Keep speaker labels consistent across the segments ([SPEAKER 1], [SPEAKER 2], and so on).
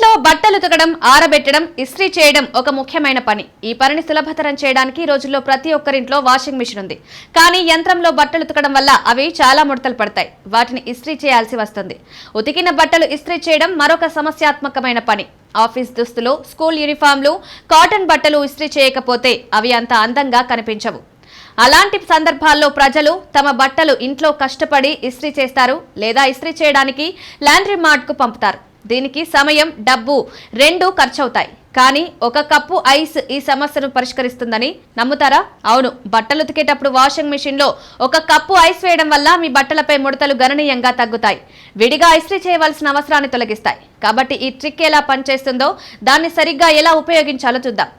[SPEAKER 1] ఇంట్లో బట్టలు ఉతకడం, ఆరబెట్టడం, ఇస్త్రీ చేయడం ఒక ముఖ్యమైన పని. ఈ పనిని సులభతరం చేయడానికి ఈ రోజుల్లో ప్రతి ఒక్కరింట్లో వాషింగ్ మిషన్ ఉంది. కానీ యంత్రంలో బట్టలు ఉతకడం వల్ల అవి చాలా ముడతలు పడతాయి. వాటిని ఇస్త్రీ చేయాల్సి వస్తుంది. ఉతికిన బట్టలు ఇస్త్రీ చేయడం మరొక సమస్యాత్మకమైన పని. ఆఫీస్ దుస్తులు, స్కూల్ యూనిఫామ్లు, కాటన్ బట్టలు ఇస్త్రీ చేయకపోతే అవి అంత అందంగా కనిపించవు. అలాంటి సందర్భాల్లో ప్రజలు తమ బట్టలు ఇంట్లో కష్టపడి ఇస్త్రీ చేస్తారు లేదా ఇస్త్రీ చేయడానికి లాండ్రీ మార్ట్కు పంపుతారు. దీనికి సమయం, డబ్బు రెండూ ఖర్చవుతాయి. కానీ ఒక కప్పు ఐస్ ఈ సమస్యను పరిష్కరిస్తుందని నమ్ముతారా? అవును, బట్టలు ఉతికేటప్పుడు వాషింగ్ మిషన్ లో ఒక కప్పు ఐస్ వేయడం వల్ల మీ బట్టలపై ముడతలు గణనీయంగా తగ్గుతాయి. విడిగా ఇస్త్రీ చేయవలసిన అవసరాన్ని తొలగిస్తాయి. కాబట్టి ఈ ట్రిక్ ఎలా పనిచేస్తుందో, దాన్ని సరిగ్గా ఎలా ఉపయోగించాలో చూద్దాం.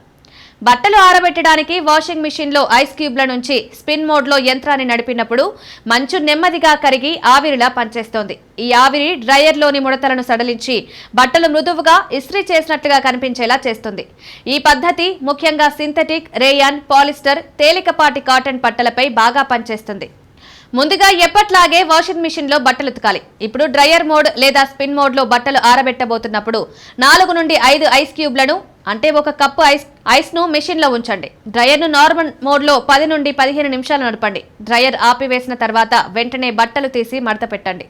[SPEAKER 1] బట్టలు ఆరబెట్టడానికి వాషింగ్ మిషన్ లో ఐస్ క్యూబ్ల నుంచి స్పిన్ మోడ్ లో యంత్రాన్ని నడిపినప్పుడు మంచు నెమ్మదిగా కరిగి ఆవిరిలా పనిచేస్తోంది. ఈ ఆవిరి డ్రైయర్ లోని ముడతలను సడలించి బట్టలు మృదువుగా ఇస్త్రీ చేసినట్లుగా కనిపించేలా చేస్తుంది. ఈ పద్ధతి ముఖ్యంగా సింథటిక్, రేయాన్, పాలిస్టర్, తేలికపాటి కాటన్ బట్టలపై బాగా పనిచేస్తుంది. ముందుగా ఎప్పట్లాగే వాషింగ్ మిషన్ లో బట్టలు ఉతకాలి. ఇప్పుడు డ్రైయర్ మోడ్ లేదా స్పిన్ మోడ్ లో బట్టలు ఆరబెట్టబోతున్నప్పుడు 4 నుండి 5 ఐస్ క్యూబ్లను, అంటే ఒక కప్పు ఐస్ ను మెషిన్ లో ఉంచండి. డ్రైయర్ ను నార్మల్ మోడ్ లో 10 నుండి 15 నిమిషాలు నడపండి. డ్రైయర్ ఆపివేసిన తర్వాత వెంటనే బట్టలు తీసి మడత పెట్టండి.